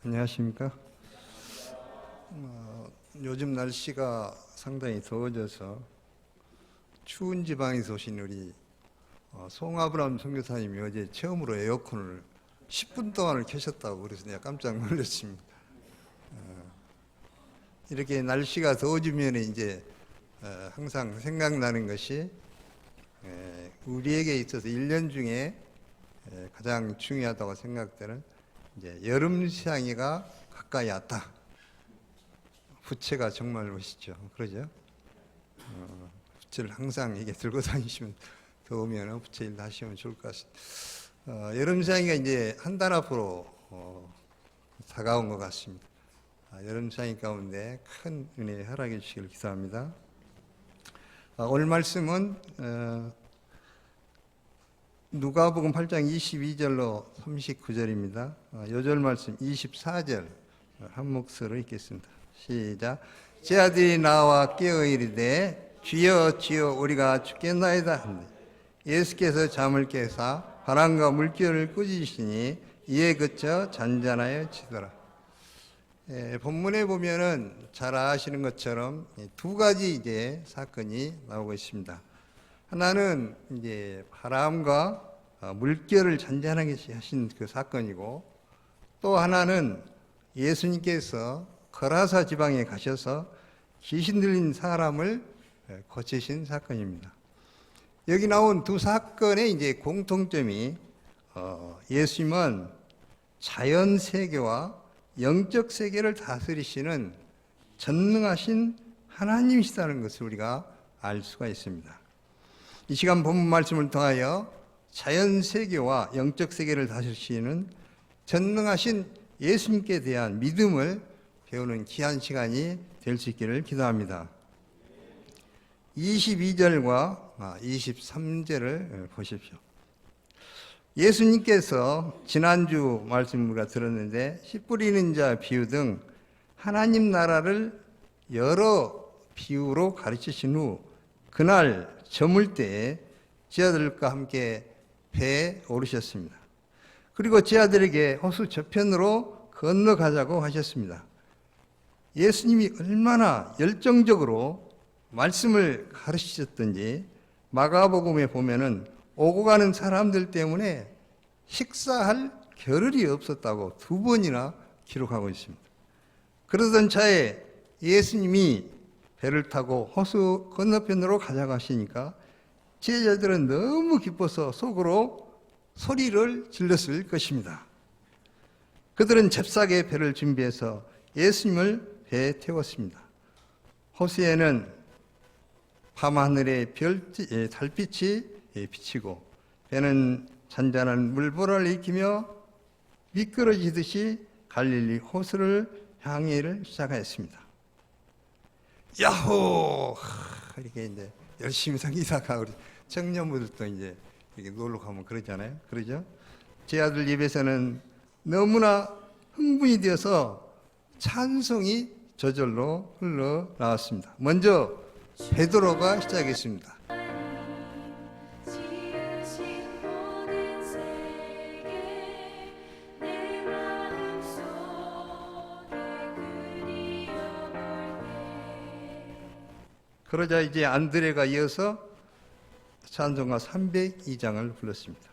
안녕하십니까? 요즘 날씨가 상당히 더워져서 추운 지방에서 오신 우리 송아브람 선교사님이 어제 처음으로 에어컨을 10분 동안을 켜셨다고 그래서 내가 깜짝 놀랐습니다. 이렇게 날씨가 더워지면 이제 항상 생각나는 것이 우리에게 있어서 1년 중에 가장 중요하다고 생각되는 이제 여름상이가 가까이 왔다. 부채가 정말 멋있죠. 그러죠? 부채를 항상 이게 들고 다니시면 더우면 부채 일 하시면 좋을 것 같습니다. 여름상이가 이제 한 달 앞으로 다가온 것 같습니다. 여름상이 가운데 큰 은혜 허락해 주시길 기도합니다. 오늘 말씀은 누가복음 8장 22절로 39절입니다. 요절 말씀 24절 한 목소리로 읽겠습니다. 시작. 제 아들이 나와 깨어 이르되 주여 주여 우리가 죽겠나이다 한데 예수께서 잠을 깨사 바람과 물결을 꾸짖으시니 이에 그쳐 잔잔하여 지더라. 본문에 보면은 잘 아시는 것처럼 두 가지 이제 사건이 나오고 있습니다. 하나는 이제 바람과 물결을 잔잔하게 하신 그 사건이고, 또 하나는 예수님께서 거라사 지방에 가셔서 귀신 들린 사람을 고치신 사건입니다. 여기 나온 두 사건의 이제 공통점이 예수님은 자연 세계와 영적 세계를 다스리시는 전능하신 하나님이시다는 것을 우리가 알 수가 있습니다. 이 시간 본문 말씀을 통하여 자연 세계와 영적 세계를 다스리시는 전능하신 예수님께 대한 믿음을 배우는 귀한 시간이 될 수 있기를 기도합니다. 22절과 23절을 보십시오. 예수님께서 지난주 말씀 우리가 들었는데 씨 뿌리는 자 비유 등 하나님 나라를 여러 비유로 가르치신 후 그날 저물 때에 제 아들과 함께 배에 오르셨습니다. 그리고 제 아들에게 호수 저편으로 건너가자고 하셨습니다. 예수님이 얼마나 열정적으로 말씀을 가르치셨던지 마가복음에 보면은 오고 가는 사람들 때문에 식사할 겨를이 없었다고 2번이나 기록하고 있습니다. 그러던 차에 예수님이 배를 타고 호수 건너편으로 가자고 하시니까 제자들은 너무 기뻐서 속으로 소리를 질렀을 것입니다. 그들은 잽싸게 배를 준비해서 예수님을 배에 태웠습니다. 호수에는 밤하늘에 달빛이 비치고 배는 잔잔한 물보라를 일으키며 미끄러지듯이 갈릴리 호수를 향해를 시작하였습니다. 야호! 이렇게 이제 열심히 섬기다가 우리 청년분들도 이제 이렇게 놀러 가면 그러잖아요. 그러죠? 제 아들 입에서는 너무나 흥분이 되어서 찬송이 저절로 흘러나왔습니다. 먼저 베드로가 시작했습니다. 그러자 이제 안드레가 이어서 찬송가 302장을 불렀습니다.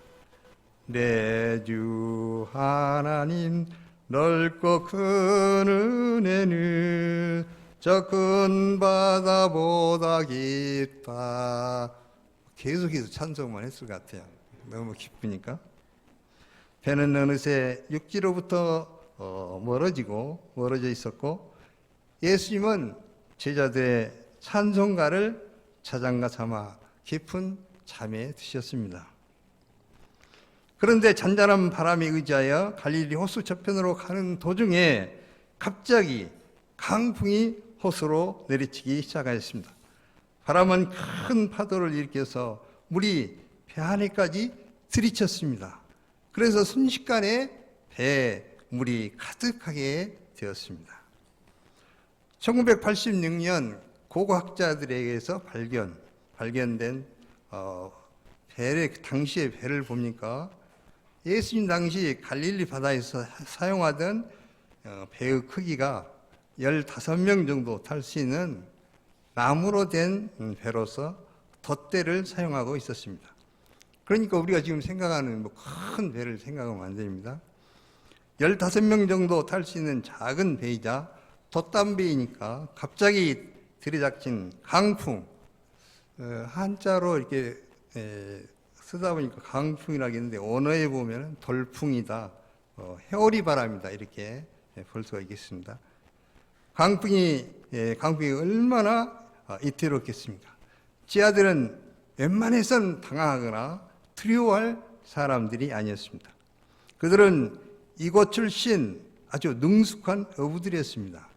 내 주 하나님 넓고 큰 은혜는 저 큰 바다보다 깊다. 계속해서 찬송만 했을 것 같아요. 너무 기쁘니까. 배는 어느새 육지로부터 멀어져 있었고 예수님은 제자들의 찬송가를 자장가 삼아 깊은 잠에 드셨습니다. 그런데 잔잔한 바람에 의지하여 갈릴리 호수 저편으로 가는 도중에 갑자기 강풍이 호수로 내리치기 시작하였습니다. 바람은 큰 파도를 일으켜서 물이 배 안에까지 들이쳤습니다. 그래서 순식간에 배에 물이 가득하게 되었습니다. 1986년 고고학자들에게서 발견된 당시의 배를 보니까 예수님 당시 갈릴리 바다에서 사용하던 배의 크기가 15명 정도 탈 수 있는 나무로 된 배로서 돛대를 사용하고 있었습니다. 그러니까 우리가 지금 생각하는 큰 배를 생각하면 안 됩니다. 15명 정도 탈 수 있는 작은 배이자 돛담배이니까 갑자기 들이닥친 강풍, 한자로 이렇게 쓰다 보니까 강풍이라고 했는데 언어에 보면 돌풍이다, 해오리 바람이다 이렇게 볼 수가 있겠습니다. 강풍이 얼마나 이태롭겠습니까? 지하들은 웬만해선 당황하거나 두려워할 사람들이 아니었습니다. 그들은 이곳 출신 아주 능숙한 어부들이었습니다.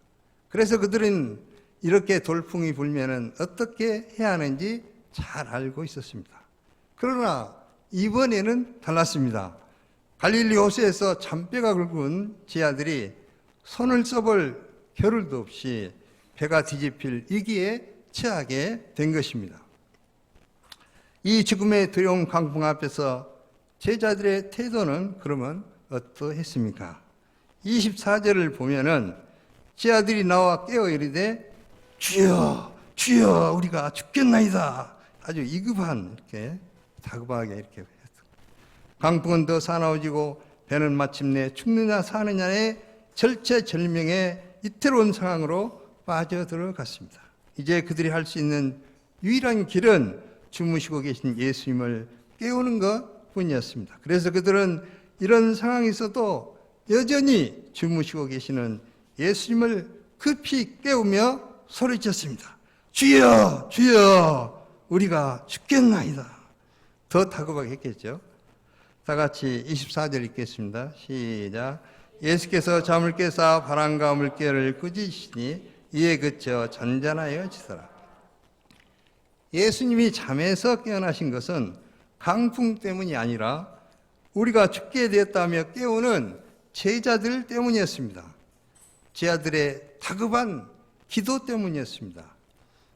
그래서 그들은 이렇게 돌풍이 불면은 어떻게 해야 하는지 잘 알고 있었습니다. 그러나 이번에는 달랐습니다. 갈릴리 호수에서 잔뼈가 굵은 지하들이 손을 써볼 겨를도 없이 배가 뒤집힐 위기에 처하게 된 것입니다. 이 죽음의 두려운 강풍 앞에서 제자들의 태도는 그러면 어떠했습니까? 24절을 보면은 제자들이 나와 깨어 이르되 주여 주여 우리가 죽겠나이다. 아주 이급한 이렇게 다급하게 이렇게 강풍은 더 사나워지고 배는 마침내 죽느냐 사느냐의 절체절명의 이태로운 상황으로 빠져들어갔습니다. 이제 그들이 할 수 있는 유일한 길은 주무시고 계신 예수님을 깨우는 것 뿐이었습니다. 그래서 그들은 이런 상황이 있어도 여전히 주무시고 계시는 예수님을 급히 깨우며 소리쳤습니다. 주여 주여 우리가 죽겠나이다. 더 다급하게 했겠죠. 다 같이 24절 읽겠습니다. 시작. 예수께서 잠을 깨사 바람과 물결을 꾸짖으시니 이에 그쳐 잔잔하여 지더라. 예수님이 잠에서 깨어나신 것은 강풍 때문이 아니라 우리가 죽게 되었다며 깨우는 제자들 때문이었습니다. 제자들의 다급한 기도 때문이었습니다.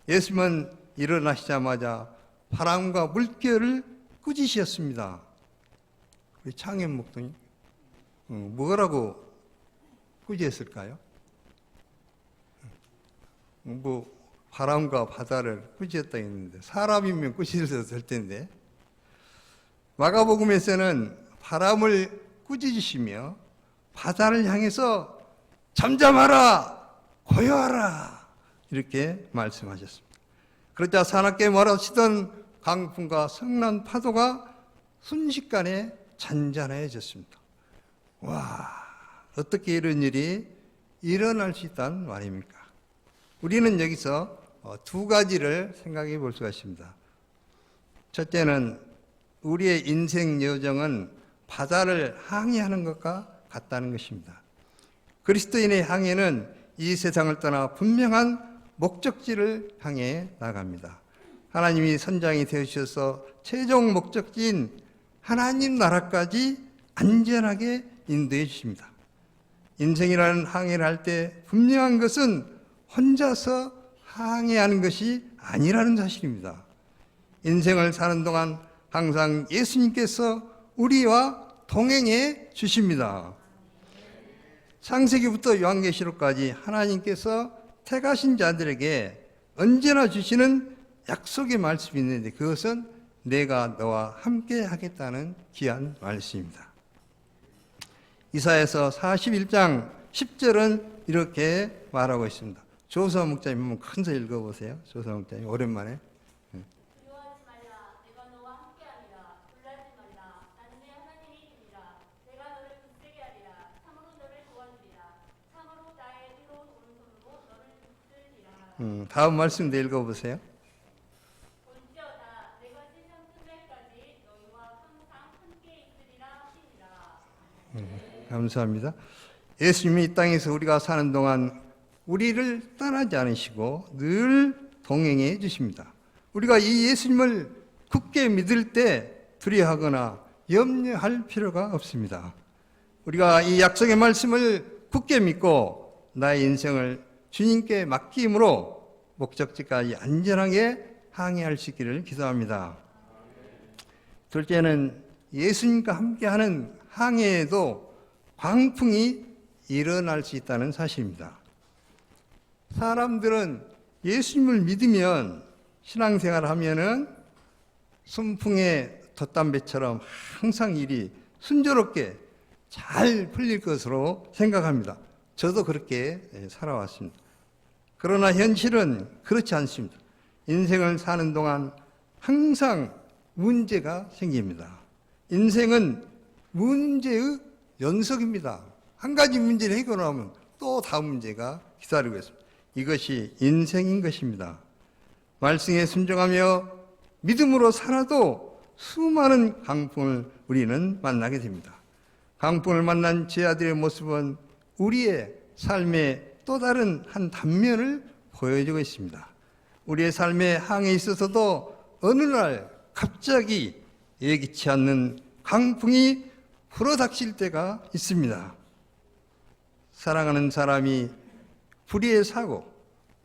예수님은 일어나시자마자 바람과 물결을 꾸짖으셨습니다. 우리 창현 목동이 뭐라고 꾸짖었을까요? 바람과 바다를 꾸짖었다 했는데 사람이면 꾸짖었을 텐데 마가복음에서는 바람을 꾸짖으시며 바다를 향해서 잠잠하라 고요하라 이렇게 말씀하셨습니다. 그러자 사납게 몰아치던 강풍과 성난 파도가 순식간에 잔잔해졌습니다. 와, 어떻게 이런 일이 일어날 수 있단 말입니까? 우리는 여기서 두 가지를 생각해 볼 수가 있습니다. 첫째는 우리의 인생 여정은 바다를 항해하는 것과 같다는 것입니다. 그리스도인의 항해는 이 세상을 떠나 분명한 목적지를 향해 나갑니다. 하나님이 선장이 되어주셔서 최종 목적지인 하나님 나라까지 안전하게 인도해 주십니다. 인생이라는 항해를 할 때 분명한 것은 혼자서 항해하는 것이 아니라는 사실입니다. 인생을 사는 동안 항상 예수님께서 우리와 동행해 주십니다. 창세기부터 요한계시록까지 하나님께서 택하신 자들에게 언제나 주시는 약속의 말씀이 있는데 그것은 내가 너와 함께 하겠다는 귀한 말씀입니다. 이사야서 41장 10절은 이렇게 말하고 있습니다. 조서 목자님 한번 큰 소 읽어보세요. 조서 목자님 오랜만에. 두려워하지 말라. 내가 너와 함께하리라. 놀라지 말라. 나는 내 하나님이니라. 내가 너를 굳세게 하리라. 참으로 너를 도와주리라. 참으로 나의 의로 오른손으로 너를 붙들리라. 다음 말씀도 읽어보세요. 본지어다. 내가 세상 끝날까지 너희와 항상 함께 있으리라 하시니라. 감사합니다. 예수님이 이 땅에서 우리가 사는 동안 우리를 떠나지 않으시고 늘 동행해 주십니다. 우리가 이 예수님을 굳게 믿을 때 두려워하거나 염려할 필요가 없습니다. 우리가 이 약속의 말씀을 굳게 믿고 나의 인생을 주님께 맡김으로 목적지까지 안전하게 항해할 수 있기를 기도합니다. 둘째는 예수님과 함께하는 항해에도 광풍이 일어날 수 있다는 사실입니다. 사람들은 예수님을 믿으면 신앙생활을 하면은 순풍의 돛담배처럼 항상 일이 순조롭게 잘 풀릴 것으로 생각합니다. 저도 그렇게 살아왔습니다. 그러나 현실은 그렇지 않습니다. 인생을 사는 동안 항상 문제가 생깁니다. 인생은 문제의 연속입니다. 한 가지 문제를 해결하면 또 다음 문제가 기다리고 있습니다. 이것이 인생인 것입니다. 말씀에 순종하며 믿음으로 살아도 수많은 강풍을 우리는 만나게 됩니다. 강풍을 만난 제 아들의 모습은 우리의 삶의 또 다른 한 단면을 보여주고 있습니다. 우리의 삶의 항에 있어서도 어느 날 갑자기 예기치 않는 강풍이 불어닥칠 때가 있습니다. 사랑하는 사람이 불의의 사고,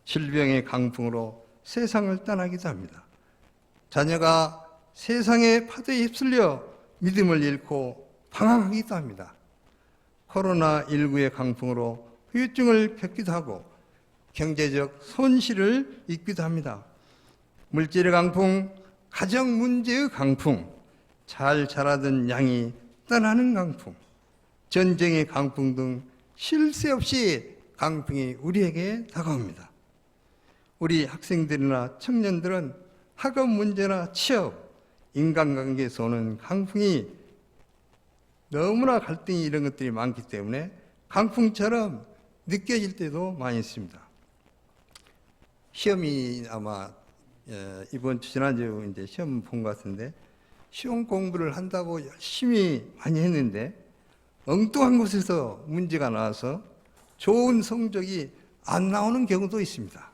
질병의 강풍으로 세상을 떠나기도 합니다. 자녀가 세상의 파도에 휩쓸려 믿음을 잃고 방황하기도 합니다. 코로나19의 강풍으로 후유증을 겪기도 하고 경제적 손실을 입기도 합니다. 물질의 강풍, 가정 문제의 강풍, 잘 자라던 양이 떠나는 강풍, 전쟁의 강풍 등 쉴 새 없이 강풍이 우리에게 다가옵니다. 우리 학생들이나 청년들은 학업 문제나 취업, 인간관계에서 오는 강풍이 너무나 갈등이 이런 것들이 많기 때문에 강풍처럼 느껴질 때도 많이 있습니다. 시험이 아마 이번 주 지난주 이제 시험 본 것 같은데 시험 공부를 한다고 열심히 많이 했는데 엉뚱한 곳에서 문제가 나와서 좋은 성적이 안 나오는 경우도 있습니다.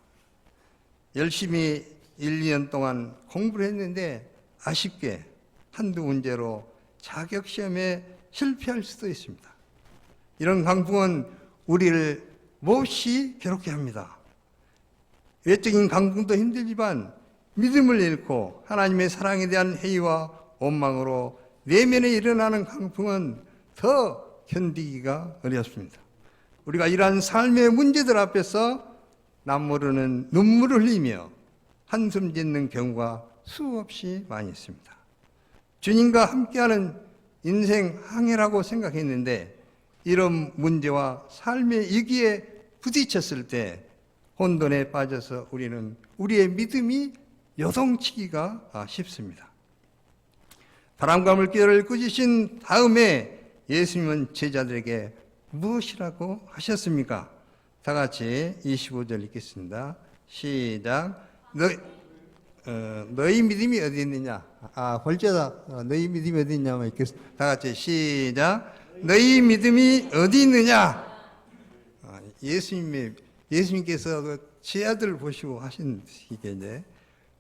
열심히 1, 2년 동안 공부를 했는데 아쉽게 한두 문제로 자격시험에 실패할 수도 있습니다. 이런 강풍은 우리를 몹시 괴롭게 합니다. 외적인 강풍도 힘들지만 믿음을 잃고 하나님의 사랑에 대한 회의와 원망으로 내면에 일어나는 강풍은 더 견디기가 어렵습니다. 우리가 이러한 삶의 문제들 앞에서 남모르는 눈물을 흘리며 한숨 짓는 경우가 수없이 많이 있습니다. 주님과 함께하는 인생 항해라고 생각했는데 이런 문제와 삶의 위기에 부딪혔을 때 혼돈에 빠져서 우리는 우리의 믿음이 요동치기가 쉽습니다. 바람과 물결을 꾸짖으신 다음에 예수님은 제자들에게 무엇이라고 하셨습니까? 다 같이 25절 읽겠습니다. 시작. 너희 믿음이 어디 있느냐? 벌써다. 너희 믿음이 어디 있냐면 읽겠습니다. 다 같이 시작. 너희 믿음이 어디 있느냐? 예수님께서 그 제 아들을 보시고 하신 이게 이제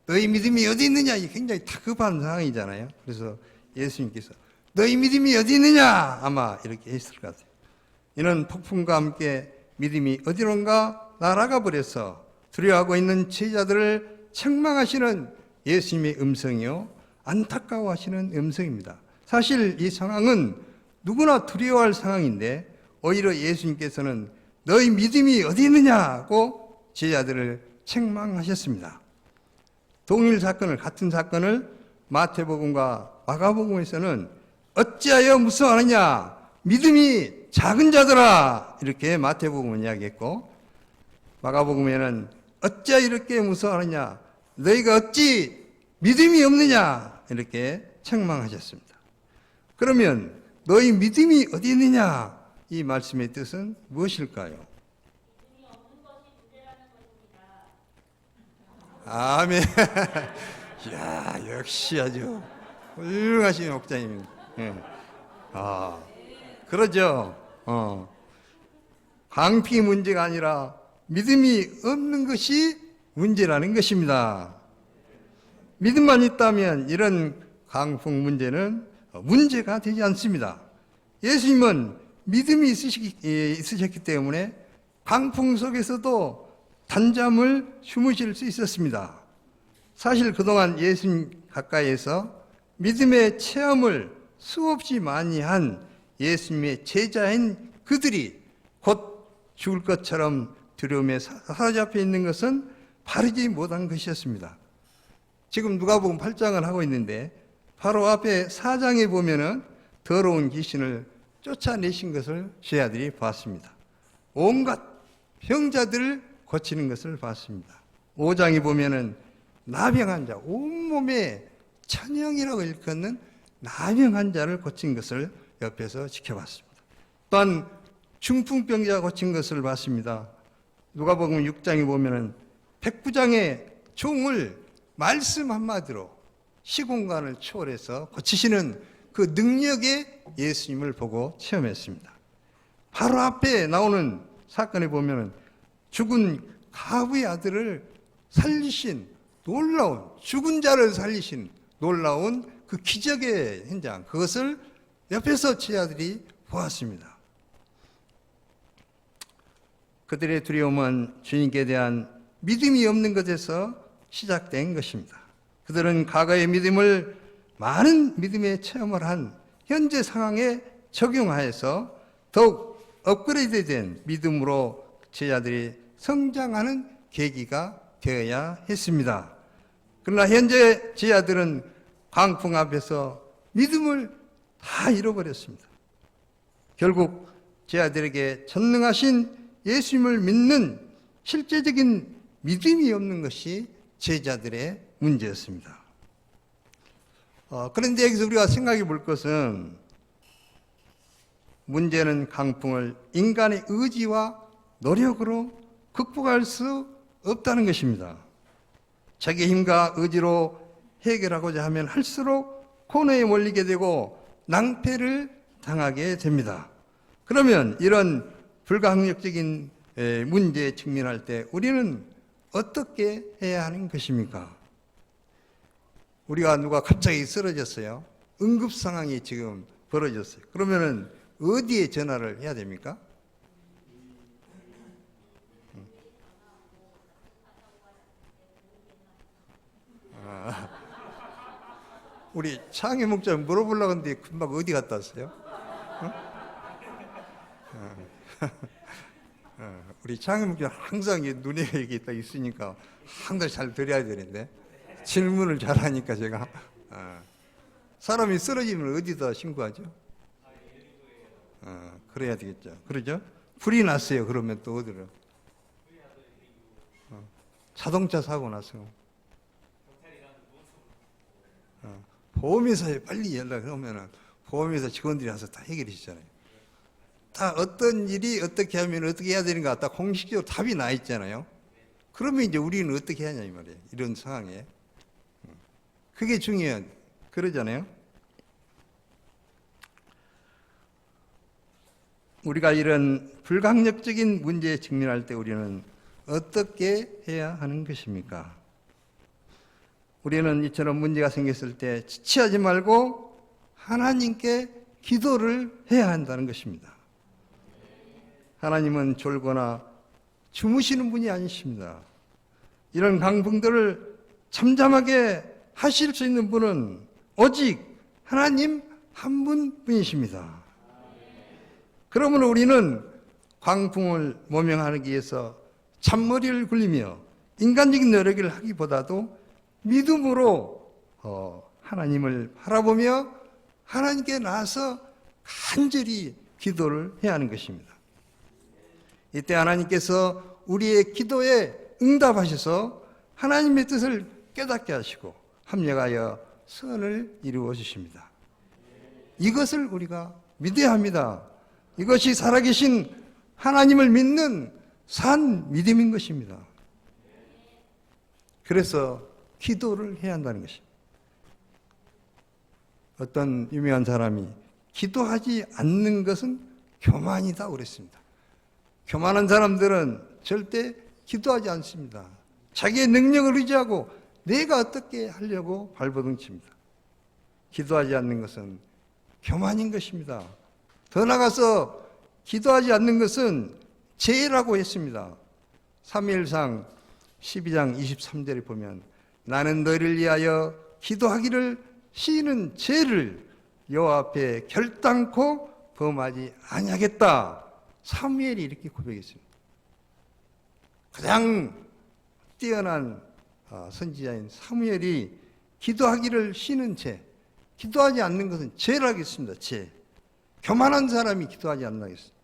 너희 믿음이 어디 있느냐? 이 굉장히 다급한 상황이잖아요. 그래서 예수님께서 너희 믿음이 어디 있느냐? 아마 이렇게 했을 것 같아요. 이는 폭풍과 함께 믿음이 어디론가 날아가 버려서 두려워하고 있는 제자들을 책망하시는 예수님의 음성이요, 안타까워하시는 음성입니다. 사실 이 상황은 누구나 두려워할 상황인데 오히려 예수님께서는 너희 믿음이 어디 있느냐고 제자들을 책망하셨습니다. 같은 사건을 마태복음과 마가복음에서는 어찌하여 무서워하느냐? 믿음이 작은 자들아! 이렇게 마태복음은 이야기했고, 마가복음에는 어찌하여 이렇게 무서워하느냐? 너희가 어찌 믿음이 없느냐? 이렇게 책망하셨습니다. 그러면 너희 믿음이 어디 있느냐? 이 말씀의 뜻은 무엇일까요? 믿음이 없는 것이 문제라는 것입니다. 아멘. 이야, 역시 아주 훌륭하신 목자님입니다. 예. 그러죠. 강풍이 문제가 아니라 믿음이 없는 것이 문제라는 것입니다. 믿음만 있다면 이런 강풍 문제는 문제가 되지 않습니다. 예수님은 믿음이 있으셨기 때문에 강풍 속에서도 단잠을 주무실 수 있었습니다. 사실 그동안 예수님 가까이에서 믿음의 체험을 수없이 많이 한 예수님의 제자인 그들이 곧 죽을 것처럼 두려움에 사로잡혀 있는 것은 바르지 못한 것이었습니다. 지금 누가복음 8장을 하고 있는데 바로 앞에 4장에 보면은 더러운 귀신을 쫓아내신 것을 제자들이 봤습니다. 온갖 병자들을 고치는 것을 봤습니다. 5장에 보면은 나병한 자, 온몸에 천형이라고 일컫는 나병한 자를 고친 것을 옆에서 지켜봤습니다. 또한 중풍병자 고친 것을 봤습니다. 누가복음 6장에 보면은 백부장의 종을 말씀 한마디로 시공간을 초월해서 고치시는 그 능력의 예수님을 보고 체험했습니다. 바로 앞에 나오는 사건에 보면은 죽은 가부의 아들을 살리신 놀라운, 죽은 자를 살리신 놀라운 그 기적의 현장, 그것을 옆에서 제자들이 보았습니다. 그들의 두려움은 주님께 대한 믿음이 없는 것에서 시작된 것입니다. 그들은 과거의 믿음을 많은 믿음의 체험을 한 현재 상황에 적용하여서 더욱 업그레이드된 믿음으로 제자들이 성장하는 계기가 되어야 했습니다. 그러나 현재 제자들은 광풍 앞에서 믿음을 다 잃어버렸습니다. 결국 제자들에게 전능하신 예수님을 믿는 실제적인 믿음이 없는 것이 제자들의 문제였습니다. 그런데 여기서 우리가 생각해 볼 것은 문제는 강풍을 인간의 의지와 노력으로 극복할 수 없다는 것입니다. 자기 힘과 의지로 해결하고자 하면 할수록 코너에 몰리게 되고 낭패를 당하게 됩니다. 그러면 이런 불가항력적인 문제에 직면할 때 우리는 어떻게 해야 하는 것입니까? 우리가 누가 갑자기 쓰러졌어요. 응급 상황이 지금 벌어졌어요. 그러면은 어디에 전화를 해야 됩니까? 우리 창희 목사님 물어보려고 했는데 금방 어디 갔다 왔어요? 우리 창희 목사님 항상 눈에 이게 딱 있으니까 항상 잘 들어야 되는데 질문을 잘하니까 제가 사람이 쓰러지면 어디다 신고하죠? 그래야 되겠죠. 그러죠? 불이 났어요. 그러면 또 어디로? 자동차 사고 났어요. 보험회사에 빨리 연락하면은 보험회사 직원들이 와서 다 해결해 주잖아요. 다 어떤 일이 어떻게 하면 어떻게 해야 되는가 딱 공식적으로 답이 나 있잖아요. 그러면 이제 우리는 어떻게 하냐 이 말이에요. 이런 상황에. 그게 중요한, 그러잖아요. 우리가 이런 불강력적인 문제에 직면할 때 우리는 어떻게 해야 하는 것입니까? 우리는 이처럼 문제가 생겼을 때 지체하지 말고 하나님께 기도를 해야 한다는 것입니다. 하나님은 졸거나 주무시는 분이 아니십니다. 이런 강풍들을 잠잠하게 하실 수 있는 분은 오직 하나님 한 분뿐이십니다. 그러면 우리는 광풍을 모면하기 위해서 잔머리를 굴리며 인간적인 노력을 하기보다도 믿음으로 하나님을 바라보며 하나님께 나아서 간절히 기도를 해야 하는 것입니다. 이때 하나님께서 우리의 기도에 응답하셔서 하나님의 뜻을 깨닫게 하시고 합력하여 선을 이루어 주십니다. 이것을 우리가 믿어야 합니다. 이것이 살아계신 하나님을 믿는 산 믿음인 것입니다. 그래서 기도를 해야 한다는 것입니다. 어떤 유명한 사람이 기도하지 않는 것은 교만이다 그랬습니다. 교만한 사람들은 절대 기도하지 않습니다. 자기의 능력을 의지하고 내가 어떻게 하려고 발버둥칩니다. 기도하지 않는 것은 교만인 것입니다. 더 나아가서 기도하지 않는 것은 죄라고 했습니다. 사무엘상 12장 23절에 보면 나는 너희를 위하여 기도하기를 시인은 죄를 여호와 앞에 결단코 범하지 아니하겠다. 사무엘이 이렇게 고백했습니다. 가장 뛰어난 선지자인 사무엘이 기도하기를 쉬는 죄, 기도하지 않는 것은 죄라겠습니다. 죄. 교만한 사람이 기도하지 않나겠습니다.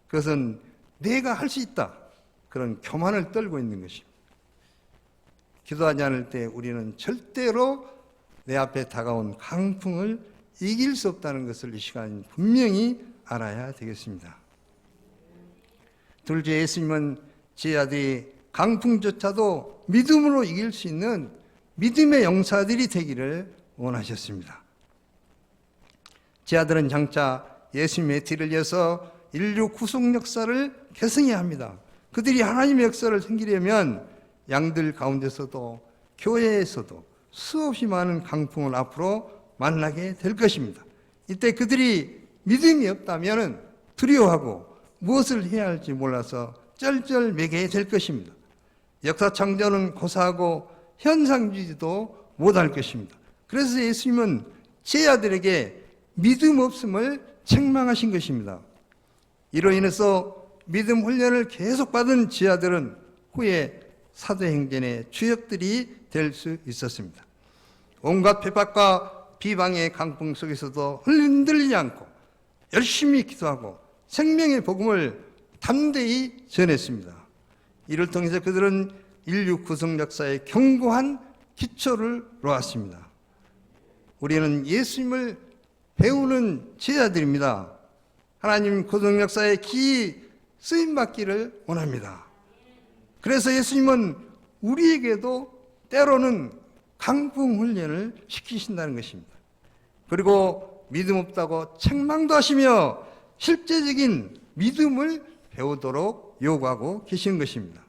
그것은 내가 할 수 있다, 그런 교만을 떨고 있는 것입니다. 기도하지 않을 때 우리는 절대로 내 앞에 다가온 강풍을 이길 수 없다는 것을 이 시간 분명히 알아야 되겠습니다. 둘째, 예수님은 제 아들이 강풍조차도 믿음으로 이길 수 있는 믿음의 용사들이 되기를 원하셨습니다. 제 아들은 장차 예수님의 뒤를 이어서 인류 구속 역사를 계승해야 합니다. 그들이 하나님의 역사를 섬기려면 양들 가운데서도 교회에서도 수없이 많은 강풍을 앞으로 만나게 될 것입니다. 이때 그들이 믿음이 없다면 두려워하고 무엇을 해야 할지 몰라서 쩔쩔매게 될 것입니다. 역사 창조는 고사하고 현상주의도 못할 것입니다. 그래서 예수님은 제 아들에게 믿음 없음을 책망하신 것입니다. 이로 인해서 믿음 훈련을 계속 받은 제 아들은 후에 사도행전의 주역들이 될 수 있었습니다. 온갖 핍박과 비방의 강풍 속에서도 흔들리지 않고 열심히 기도하고 생명의 복음을 담대히 전했습니다. 이를 통해서 그들은 인류 구속 역사의 견고한 기초를 놓았습니다. 우리는 예수님을 배우는 제자들입니다. 하나님 구속 역사에 기이 쓰임받기를 원합니다. 그래서 예수님은 우리에게도 때로는 강풍 훈련을 시키신다는 것입니다. 그리고 믿음 없다고 책망도 하시며 실제적인 믿음을 배우도록 요구하고 계신 것입니다.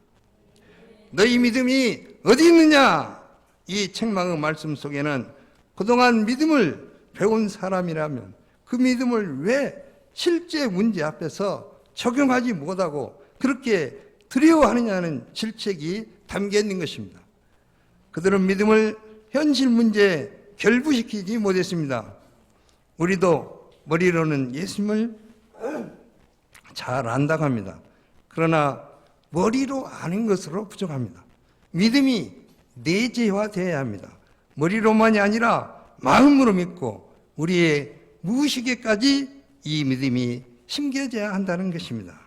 너희 믿음이 어디 있느냐? 이 책망의 말씀 속에는 그동안 믿음을 배운 사람이라면 그 믿음을 왜 실제 문제 앞에서 적용하지 못하고 그렇게 두려워하느냐는 질책이 담겨 있는 것입니다. 그들은 믿음을 현실 문제에 결부시키지 못했습니다. 우리도 머리로는 예수님을 잘 안다고 합니다. 그러나 머리로 아는 것으로 부족합니다. 믿음이 내재화되어야 합니다. 머리로만이 아니라 마음으로 믿고 우리의 무의식에까지 이 믿음이 심겨져야 한다는 것입니다.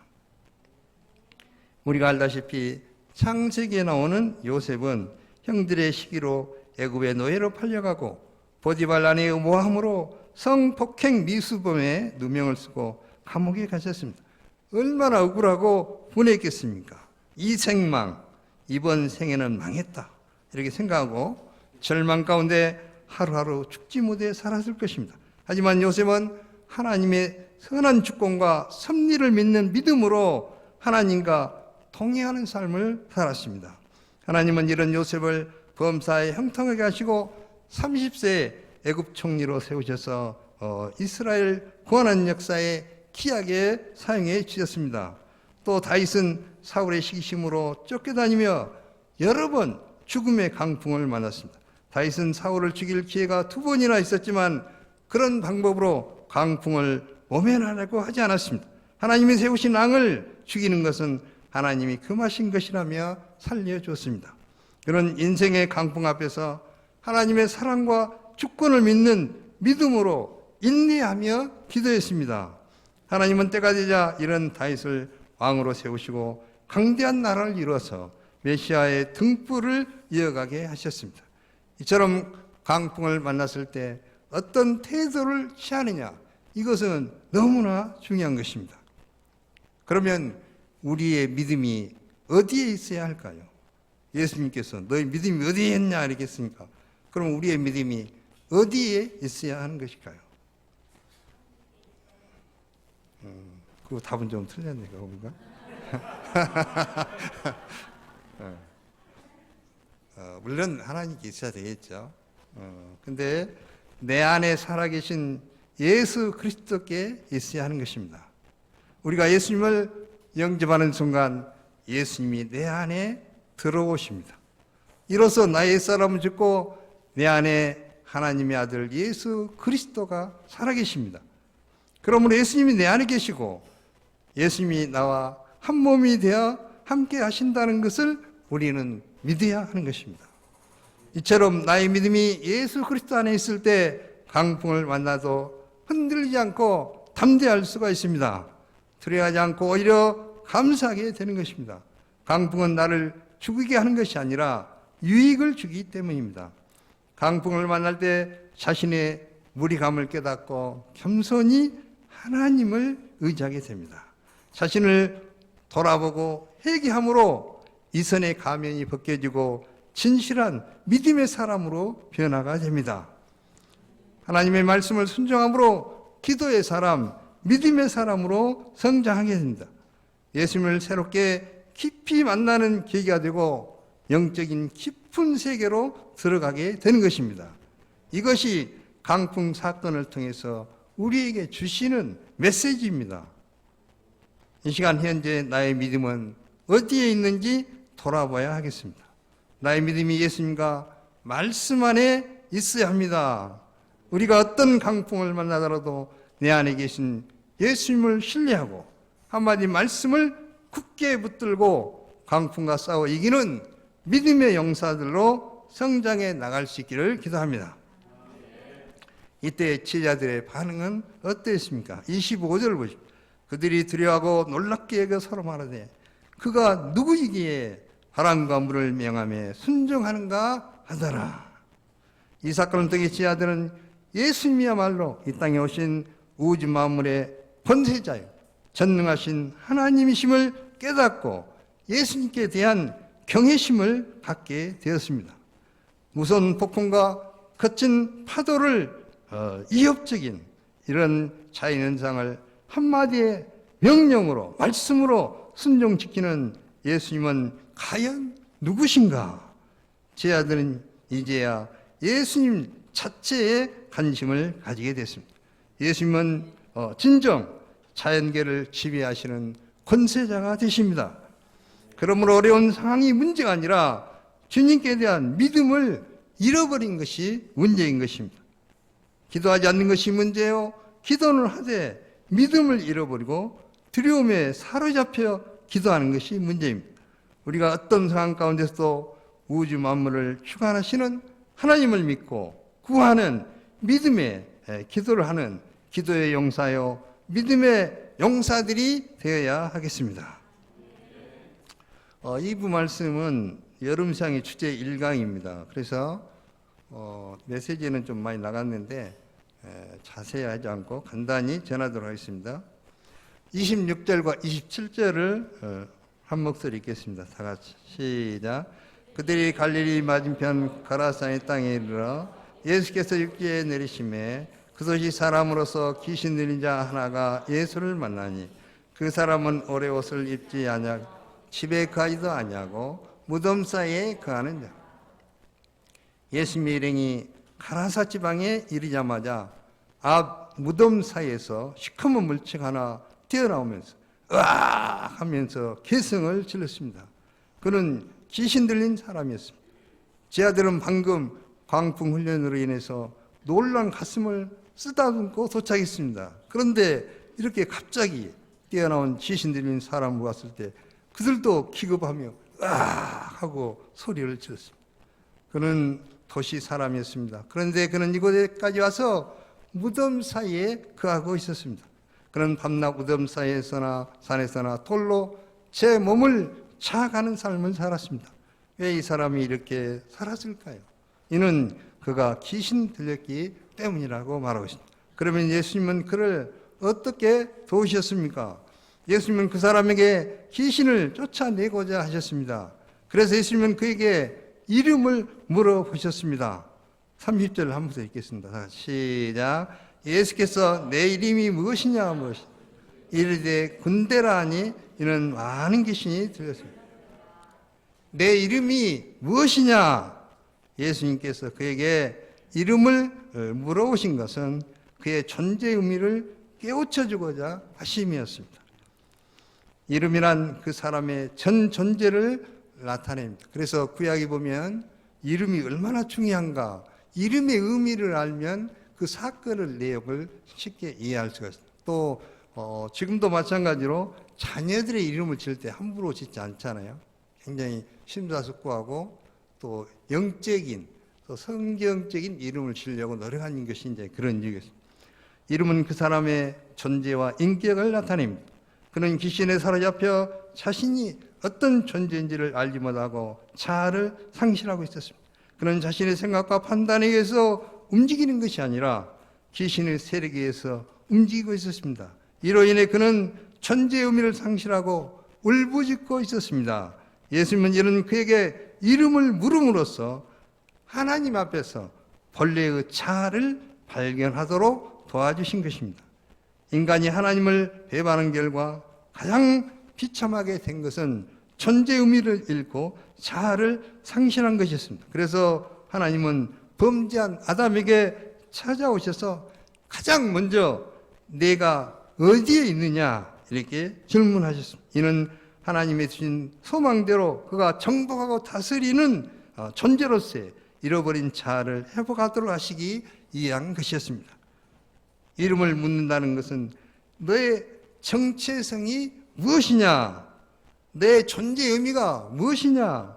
우리가 알다시피 창세기에 나오는 요셉은 형들의 시기로 애굽의 노예로 팔려가고 보디발 아내의 모함으로 성폭행 미수범에 누명을 쓰고 감옥에 갇혔습니다. 얼마나 억울하고 분했겠습니까? 이 생망, 이번 생에는 망했다, 이렇게 생각하고 절망 가운데 하루하루 죽지 못해 살았을 것입니다. 하지만 요셉은 하나님의 선한 주권과 섭리를 믿는 믿음으로 하나님과 동행하는 삶을 살았습니다. 하나님은 이런 요셉을 범사에 형통하게 하시고 30세에 애굽 총리로 세우셔서 이스라엘 구원하는 역사에 기하게 사용해 주셨습니다. 또 다윗은 사울의 시기심으로 쫓겨다니며 여러 번 죽음의 강풍을 만났습니다. 다윗은 사울을 죽일 기회가 2번이나 있었지만 그런 방법으로 강풍을 모면하려고 하지 않았습니다. 하나님이 세우신 왕을 죽이는 것은 하나님이 금하신 것이라며 살려주었습니다. 그런 인생의 강풍 앞에서 하나님의 사랑과 주권을 믿는 믿음으로 인내하며 기도했습니다. 하나님은 때가 되자 이런 다윗을 왕으로 세우시고 강대한 나라를 이루어서 메시아의 등불을 이어가게 하셨습니다. 이처럼 강풍을 만났을 때 어떤 태도를 취하느냐, 이것은 너무나 중요한 것입니다. 그러면 우리의 믿음이 어디에 있어야 할까요? 예수님께서 너희 믿음이 어디에 있냐 이렇게 했으니까 그럼 우리의 믿음이 어디에 있어야 하는 것일까요? 그 답은 좀 틀렸네요, 뭔가. 물론 하나님께 있어야 되겠죠. 근데 내 안에 살아계신 예수 그리스도께 있어야 하는 것입니다. 우리가 예수님을 영접하는 순간 예수님이 내 안에 들어오십니다. 이로써 나의 옛사람을 죽고 내 안에 하나님의 아들 예수 그리스도가 살아계십니다. 그러므로 예수님이 내 안에 계시고 예수님이 나와 한 몸이 되어 함께 하신다는 것을 우리는 믿어야 하는 것입니다. 이처럼 나의 믿음이 예수 그리스도 안에 있을 때 강풍을 만나도 흔들리지 않고 담대할 수가 있습니다. 두려워하지 않고 오히려 감사하게 되는 것입니다. 강풍은 나를 죽이게 하는 것이 아니라 유익을 주기 때문입니다. 강풍을 만날 때 자신의 무리감을 깨닫고 겸손히 하나님을 의지하게 됩니다. 자신을 돌아보고 회개함으로 이선의 가면이 벗겨지고 진실한 믿음의 사람으로 변화가 됩니다. 하나님의 말씀을 순종함으로 기도의 사람, 믿음의 사람으로 성장하게 됩니다. 예수님을 새롭게 깊이 만나는 계기가 되고 영적인 깊은 세계로 들어가게 되는 것입니다. 이것이 강풍 사건을 통해서 우리에게 주시는 메시지입니다. 이 시간 현재 나의 믿음은 어디에 있는지 돌아봐야 하겠습니다. 나의 믿음이 예수님과 말씀 안에 있어야 합니다. 우리가 어떤 강풍을 만나더라도 내 안에 계신 예수님을 신뢰하고 한마디 말씀을 굳게 붙들고 강풍과 싸워 이기는 믿음의 용사들로 성장해 나갈 수 있기를 기도합니다. 이때 제자들의 반응은 어땠습니까? 25절을 보십시오. 그들이 두려워하고 놀랍게 여겨 서로 말하되 그가 누구이기에 바람과 물을 명하며 순종하는가 하더라. 이 사건을 통해 제자들은 예수님이야말로 이 땅에 오신 우주 만물의 권세자요 전능하신 하나님이심을 깨닫고 예수님께 대한 경외심을 갖게 되었습니다. 무서운 폭풍과 거친 파도를 이협적인 이런 자연현상을 한마디의 명령으로 말씀으로 순종시키는 예수님은 과연 누구신가? 제자들은 이제야 예수님 자체에 관심을 가지게 됐습니다. 예수님은 진정 자연계를 지배하시는 권세자가 되십니다. 그러므로 어려운 상황이 문제가 아니라 주님께 대한 믿음을 잃어버린 것이 문제인 것입니다. 기도하지 않는 것이 문제요. 기도는 하되 믿음을 잃어버리고 두려움에 사로잡혀 기도하는 것이 문제입니다. 우리가 어떤 상황 가운데서도 우주 만물을 주관하시는 하나님을 믿고 구하는 믿음의 기도를 하는 기도의 용사요 믿음의 용사들이 되어야 하겠습니다. 2부 말씀은 여름상의 주제 1강입니다. 그래서 메시지는 좀 많이 나갔는데 자세히 하지 않고 간단히 전하도록 하겠습니다. 26절과 27절을 한 목소리 읽겠습니다. 다 같이 시작. 그들이 갈릴리 맞은편 가라사의 땅에 이르러 예수께서 육지에 내리심에 그것이 사람으로서 귀신 들린 자 하나가 예수를 만나니 그 사람은 오래 옷을 입지 아니하고 집에 가지도 아니하고 무덤 사이에 거하는 자. 예수님의 일행이 가라사 지방에 이르자마자 앞 무덤 사이에서 시커먼 물체가 하나 뛰어나오면서 으악 하면서 개성을 질렀습니다. 그는 귀신 들린 사람이었습니다. 제 아들은 방금 광풍 훈련으로 인해서 놀란 가슴을 쓰다듬고 도착했습니다. 그런데 이렇게 갑자기 뛰어나온 귀신 들린 사람을 봤을 때 그들도 기겁하며 으악 하고 소리를 질렀습니다. 그는 도시 사람이었습니다. 그런데 그는 이곳에까지 와서 무덤 사이에 거하고 있었습니다. 그는 밤낮 무덤 사이에서나 산에서나 돌로 제 몸을 차가는 삶을 살았습니다. 왜 이 사람이 이렇게 살았을까요? 이는 그가 귀신 들렸기 때문이라고 말하고 있습니다. 그러면 예수님은 그를 어떻게 도우셨습니까? 예수님은 그 사람에게 귀신을 쫓아내고자 하셨습니다. 그래서 예수님은 그에게 이름을 물어보셨습니다. 30절을 한 번 더 읽겠습니다. 시작. 예수께서 내 이름이 무엇이냐 무엇이냐 이르되 군대라 하니 이는 많은 귀신이 들렸습니다. 내 이름이 무엇이냐? 예수님께서 그에게 이름을 물어보신 것은 그의 존재 의미를 깨우쳐주고자 하심이었습니다. 이름이란 그 사람의 전 존재를 나타냅니다. 그래서 구약에 보면 이름이 얼마나 중요한가, 이름의 의미를 알면 그 사건을 내용을 쉽게 이해할 수가 있습니다. 또 지금도 마찬가지로 자녀들의 이름을 지을 때 함부로 짓지 않잖아요. 굉장히 심사숙고하고 또 영적인, 또 성경적인 이름을 지으려고 노력하는 것이 이제 그런 이유겠습니다. 이름은 그 사람의 존재와 인격을 나타냅니다. 그는 귀신에 사로잡혀 자신이 어떤 존재인지를 알지 못하고 자아를 상실하고 있었습니다. 그는 자신의 생각과 판단에 의해서 움직이는 것이 아니라 귀신의 세력에 의해서 움직이고 있었습니다. 이로 인해 그는 존재의 의미를 상실하고 울부짖고 있었습니다. 예수님은 이런 그에게 이름을 물음으로써 하나님 앞에서 본래의 자아를 발견하도록 도와주신 것입니다. 인간이 하나님을 배반한 결과 가장 비참하게 된 것은 존재의 의미를 잃고 자아를 상실한 것이었습니다. 그래서 하나님은 범죄한 아담에게 찾아오셔서 가장 먼저 내가 어디에 있느냐 이렇게 질문하셨습니다. 이는 하나님의 주신 소망대로 그가 정복하고 다스리는 존재로서의 잃어버린 자아를 회복하도록 하시기 위한 것이었습니다. 이름을 묻는다는 것은 너의 정체성이 무엇이냐, 내 존재의 의미가 무엇이냐,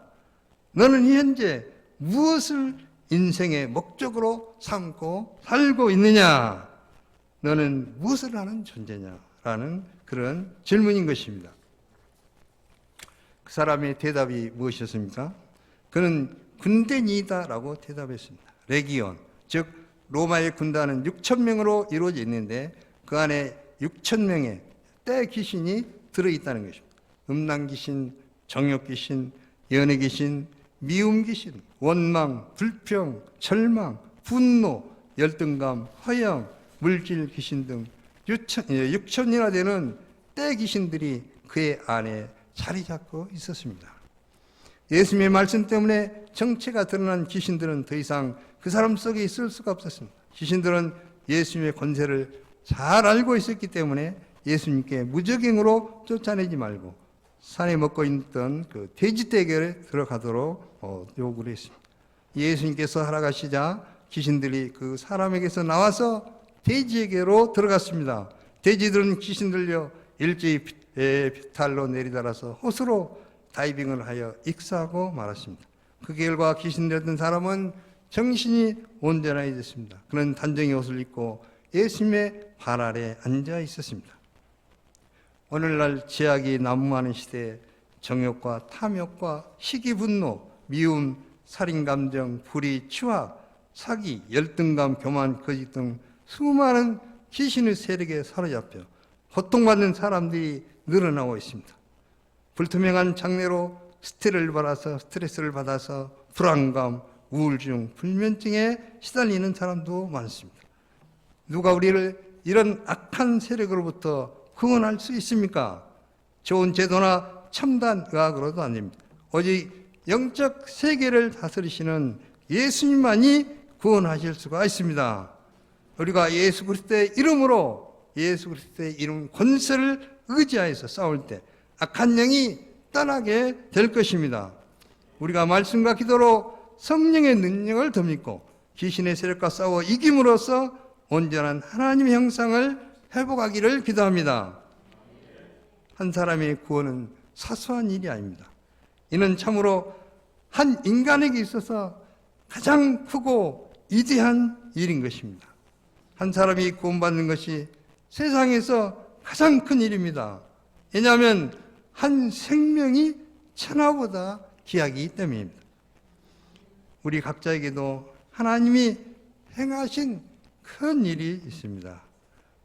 너는 현재 무엇을 인생의 목적으로 삼고 살고 있느냐, 너는 무엇을 하는 존재냐라는 그런 질문인 것입니다. 그 사람의 대답이 무엇이었습니까? 그는 군대니이다라고 대답했습니다. 레기온, 즉 로마의 군단은 6,000명으로 이루어져 있는데 그 안에 6,000명의 떼 귀신이 들어있다는 것입니다. 음란 귀신, 정욕 귀신, 연애 귀신, 미움 귀신, 원망, 불평, 절망, 분노, 열등감, 허영, 물질 귀신 등 6천이나 되는 떼 귀신들이 그의 안에 자리 잡고 있었습니다. 예수님의 말씀 때문에 정체가 드러난 귀신들은 더 이상 그 사람 속에 있을 수가 없었습니다. 귀신들은 예수님의 권세를 잘 알고 있었기 때문에 예수님께 무적행으로 쫓아내지 말고 산에 먹고 있던 그 돼지떼결에 들어가도록 요구를 했습니다. 예수님께서 하락하시자 귀신들이 그 사람에게서 나와서 돼지에게로 들어갔습니다. 돼지들은 귀신 들려 일제히 비탈로 내리달아서 호수로 다이빙을 하여 익사하고 말았습니다. 그 결과 귀신 들었던 사람은 정신이 온전해졌습니다. 그는 단정히 옷을 입고 예수님의 발 아래 앉아 있었습니다. 오늘날 죄악이 난무하는 시대에 정욕과 탐욕과 시기 분노, 미움, 살인감정, 불의, 추악, 사기, 열등감, 교만, 거짓 등 수많은 귀신의 세력에 사로잡혀 고통받는 사람들이 늘어나고 있습니다. 불투명한 장래로 스트레스를 받아서 불안감, 우울증, 불면증에 시달리는 사람도 많습니다. 누가 우리를 이런 악한 세력으로부터 구원할 수 있습니까? 좋은 제도나 첨단 의학으로도 안 됩니다. 오직 영적 세계를 다스리시는 예수님만이 구원하실 수가 있습니다. 우리가 예수 그리스도의 이름으로 예수 그리스도의 이름 권세를 의지하여서 싸울 때 악한 영이 떠나게 될 것입니다. 우리가 말씀과 기도로 성령의 능력을 더 믿고 귀신의 세력과 싸워 이김으로써 온전한 하나님의 형상을 회복하기를 기도합니다. 한 사람의 구원은 사소한 일이 아닙니다. 이는 참으로 한 인간에게 있어서 가장 크고 위대한 일인 것입니다. 한 사람이 구원받는 것이 세상에서 가장 큰 일입니다. 왜냐하면 한 생명이 천하보다 귀하기 때문입니다. 우리 각자에게도 하나님이 행하신 큰 일이 있습니다.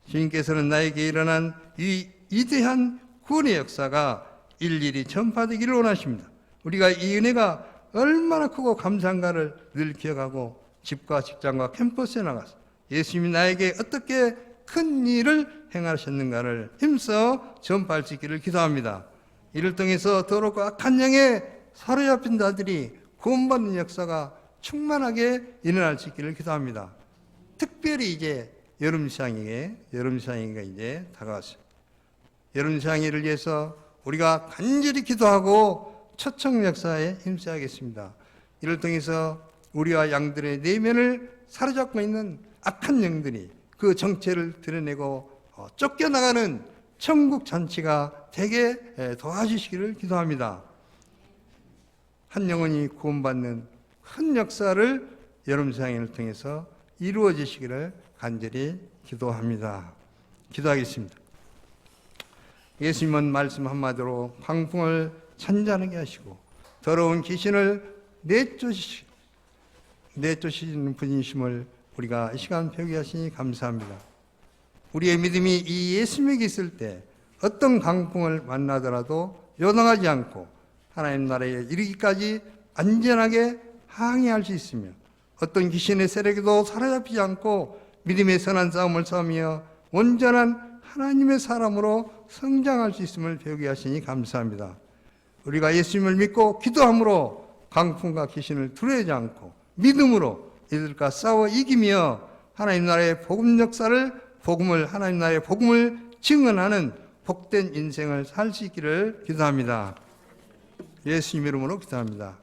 주님께서는 나에게 일어난 이 위대한 구원의 역사가 일일이 전파되기를 원하십니다. 우리가 이 은혜가 얼마나 크고 감사한가를 늘 기억하고 집과 직장과 캠퍼스에 나가서 예수님이 나에게 어떻게 큰 일을 행하셨는가를 힘써 전파할 수 있기를 기도합니다. 이를 통해서 더럽고 악한 영에 사로잡힌 자들이 구원받는 역사가 충만하게 일어날 수 있기를 기도합니다. 특별히 이제 여름시장회가 이제 다가왔습니다. 여름시장회를 위해서 우리가 간절히 기도하고 초청 역사에 힘써야겠습니다. 이를 통해서 우리와 양들의 내면을 사로잡고 있는 악한 영들이 그 정체를 드러내고 쫓겨나가는 천국 잔치가 되게 도와주시기를 기도합니다. 한 영혼이 구원받는 큰 역사를 여름사행을 통해서 이루어지시기를 간절히 기도합니다. 기도하겠습니다. 예수님은 말씀 한마디로 광풍을 잔잔하게 하시고 더러운 귀신을 내쫓으시는 분이심을 우리가 이 시간 배우게 하시니 감사합니다. 우리의 믿음이 이 예수님에게 있을 때 어떤 광풍을 만나더라도 요동하지 않고 하나님 나라에 이르기까지 안전하게 항해할 수 있으며 어떤 귀신의 세력에도 사로잡히지 않고 믿음의 선한 싸움을 싸우며 온전한 하나님의 사람으로 성장할 수 있음을 배우게 하시니 감사합니다. 우리가 예수님을 믿고 기도함으로 광풍과 귀신을 두려워하지 않고 믿음으로 이들과 싸워 이기며 하나님 나라의 복음 역사를 하나님 나라의 복음을 증언하는 복된 인생을 살 수 있기를 기도합니다. 예수님 이름으로 기도합니다.